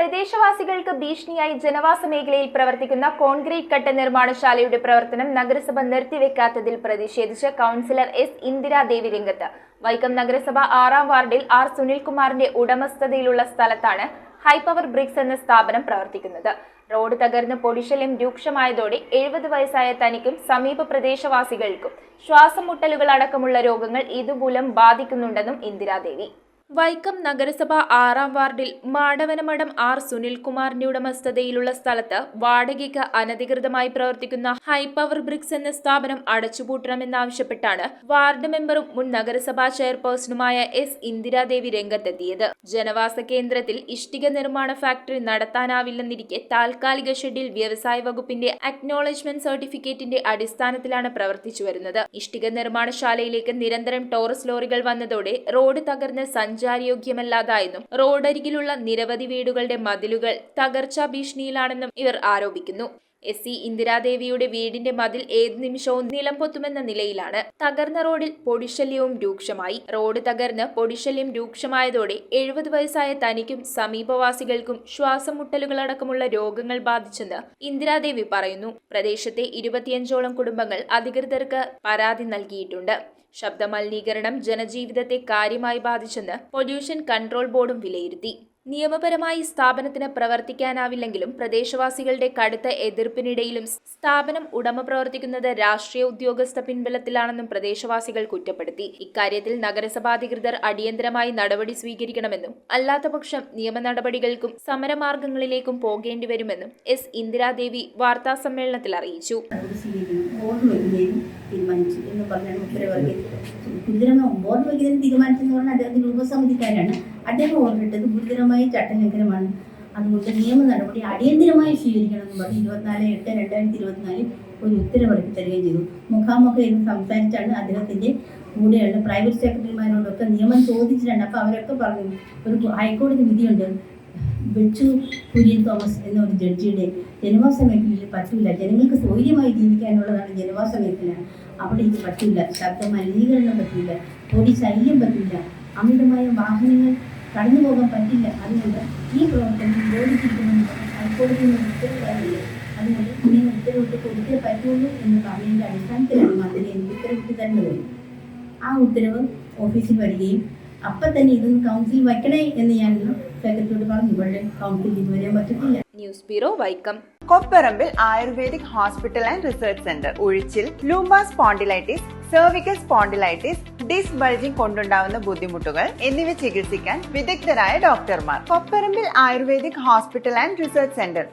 പ്രദേശവാസികൾക്ക് ഭീഷണിയായി ജനവാസ മേഖലയിൽ പ്രവർത്തിക്കുന്ന കോൺക്രീറ്റ് കട്ട നിർമ്മാണശാലയുടെ പ്രവർത്തനം നഗരസഭ നിർത്തിവെക്കാത്തതിൽ പ്രതിഷേധിച്ച് കൗൺസിലർ എസ് ഇന്ദിരാദേവി രംഗത്ത്. വൈക്കം നഗരസഭ 6-ാം വാർഡിൽ ആർ സുനിൽകുമാറിന്റെ ഉടമസ്ഥതയിലുള്ള സ്ഥലത്താണ് ഹൈപവർ ബ്രിക്സ് എന്ന സ്ഥാപനം പ്രവർത്തിക്കുന്നത്. റോഡ് തകർന്ന് പൊടിശല്യം രൂക്ഷമായതോടെ 70 വയസ്സായ തനിക്കും സമീപ പ്രദേശവാസികൾക്കും ശ്വാസം മുട്ടലുകൾ അടക്കമുള്ള രോഗങ്ങൾ ഇതുമൂലം ബാധിക്കുന്നുണ്ടെന്നും ഇന്ദിരാദേവി. വൈക്കം നഗരസഭ 6-ാം വാർഡിൽ മാടവനമഠം ആർ സുനിൽകുമാറിന്റെ ഉടമസ്ഥതയിലുള്ള സ്ഥലത്ത് വാടകയ്ക്ക് അനധികൃതമായി പ്രവർത്തിക്കുന്ന ഹൈപവർ ബ്രിക്സ് എന്ന സ്ഥാപനം അടച്ചുപൂട്ടണമെന്നാവശ്യപ്പെട്ടാണ് വാർഡ് മെമ്പറും മുൻ നഗരസഭാ ചെയർപേഴ്സണുമായ എസ് ഇന്ദിരാദേവി രംഗത്തെത്തിയത്. ജനവാസ കേന്ദ്രത്തിൽ ഇഷ്ടിക നിർമ്മാണ ഫാക്ടറി നടത്താനാവില്ലെന്നിരിക്കെ താൽക്കാലിക ഷെഡിൽ വ്യവസായ വകുപ്പിന്റെ അക്നോളജ്മെന്റ് സർട്ടിഫിക്കറ്റിന്റെ അടിസ്ഥാനത്തിലാണ് പ്രവർത്തിച്ചു വരുന്നത്. ഇഷ്ടിക നിർമ്മാണശാലയിലേക്ക് നിരന്തരം ടോറസ് ലോറികൾ വന്നതോടെ റോഡ് തകർന്ന് സഞ്ചാരയോഗ്യമല്ലാതായെന്നും റോഡരികിലുള്ള നിരവധി വീടുകളുടെ മതിലുകൾ തകർച്ചാ ഭീഷണിയിലാണെന്നും ഇവർ ആരോപിക്കുന്നു. എസ് ഇന്ദിരാദേവിയുടെ വീടിന്റെ മതിൽ ഏത് നിമിഷവും നിലം പൊത്തുമെന്ന നിലയിലാണ്. തകർന്ന റോഡിൽ പൊടിശല്യവും രൂക്ഷമായി. റോഡ് തകർന്ന് പൊടിശല്യം രൂക്ഷമായതോടെ 70 വയസ്സായ തനിക്കും സമീപവാസികൾക്കും ശ്വാസം മുട്ടലുകളടക്കമുള്ള രോഗങ്ങൾ ബാധിച്ചെന്ന് ഇന്ദിരാദേവി പറയുന്നു. പ്രദേശത്തെ 25ഓളം കുടുംബങ്ങൾ അധികൃതർക്ക് പരാതി നൽകിയിട്ടുണ്ട്. ശബ്ദമലിനീകരണം ജനജീവിതത്തെ കാര്യമായി ബാധിച്ചെന്ന് പൊല്യൂഷൻ കൺട്രോൾ ബോർഡും വിലയിരുത്തി. നിയമപരമായി സ്ഥാപനത്തിന് പ്രവർത്തിക്കാനാവില്ലെങ്കിലും പ്രദേശവാസികളുടെ കടുത്ത എതിർപ്പിനിടയിലും സ്ഥാപനം ഉടമ പ്രവർത്തിക്കുന്നത് രാഷ്ട്രീയ ഉദ്യോഗസ്ഥ പിൻബലത്തിലാണെന്നും പ്രദേശവാസികൾ കുറ്റപ്പെടുത്തി. ഇക്കാര്യത്തിൽ നഗരസഭാധികൃതർ അടിയന്തരമായി നടപടി സ്വീകരിക്കണമെന്നും അല്ലാത്തപക്ഷം നിയമ നടപടികൾക്കും സമരമാർഗങ്ങളിലേക്കും പോകേണ്ടി വരുമെന്നും എസ് ഇന്ദിരാദേവി വാർത്താസമ്മേളനത്തിൽ അറിയിച്ചു. ഉപസമിതിക്കാരാണ് അദ്ദേഹം ഓർഡിട്ടത് ഗുരുതരമായ ചട്ടലംഘനമാണ്. അതുകൊണ്ട് നിയമ നടപടി അടിയന്തരമായി സ്വീകരിക്കണമെന്ന് പറഞ്ഞ് 24/8/2024 ഒരു ഉത്തരവിറക്കി തരികയും ചെയ്തു. മുഖാമുഖം എന്ന് സംസാരിച്ചാണ് അദ്ദേഹത്തിന്റെ കൂടെയുള്ള പ്രൈവറ്റ് സെക്രട്ടറിമാരോടൊക്കെ നിയമം ചോദിച്ചിട്ടുണ്ട്. അപ്പോൾ അവരൊക്കെ പറഞ്ഞു, ഒരു ഹൈക്കോടതി വിധിയുണ്ട്, ബെച്ചു കുര്യൻ തോമസ് എന്ന ഒരു ജഡ്ജിയുടെ ജനവാസ മേഖലയിൽ പറ്റില്ല, ജനങ്ങൾക്ക് സൗകര്യമായി ജീവിക്കാനുള്ളതാണ് ജനവാസ മേഖല, അവിടെ ഇത് പറ്റില്ല, ശബ്ദ മലിനീകരണം പറ്റില്ല, പൊടി ശല്യം പറ്റില്ല, അമിതമായ വാഹനങ്ങൾ കടന്നു പോകാൻ പറ്റില്ല, അതുകൊണ്ട് ഈ പ്രവർത്തനം നിരോധിച്ചിരിക്കണമെന്ന് ഹൈക്കോടതിയിൽ നിന്ന് ഉത്തരവാദില്ല, അതുകൊണ്ട് ഇങ്ങനെ ഉത്തരവിട്ട് കൊടുത്തേ പറ്റുള്ളൂ എന്ന് പറഞ്ഞതിൻ്റെ അടിസ്ഥാനത്തിലാണ് മന്ത്രി എനിക്ക് ഉത്തരവിട്ട് തരുന്നത്. ആ ഉത്തരവ് ഓഫീസിൽ വരികയും അപ്പം തന്നെ ഇതൊന്ന് കൗൺസിൽ വയ്ക്കണേ എന്ന് ഞാൻ സെക്രട്ടറിയോട് പറഞ്ഞു. ഇവിടെ കൗൺസിൽ ഇതുവരെ പറ്റത്തില്ല. News bureau, Vaikom. Kopparambil ayurvedic hospital and research centre. ഉഴിച്ചിൽ, lumbar spondylitis, cervical spondylitis, disc bulging കൊണ്ടുണ്ടാവുന്ന ബുദ്ധിമുട്ടുകൾ എന്നിവ ചികിത്സിക്കാൻ വിദഗ്ധരായ ഡോക്ടർമാർ. Kopparambil ayurvedic hospital and research centre.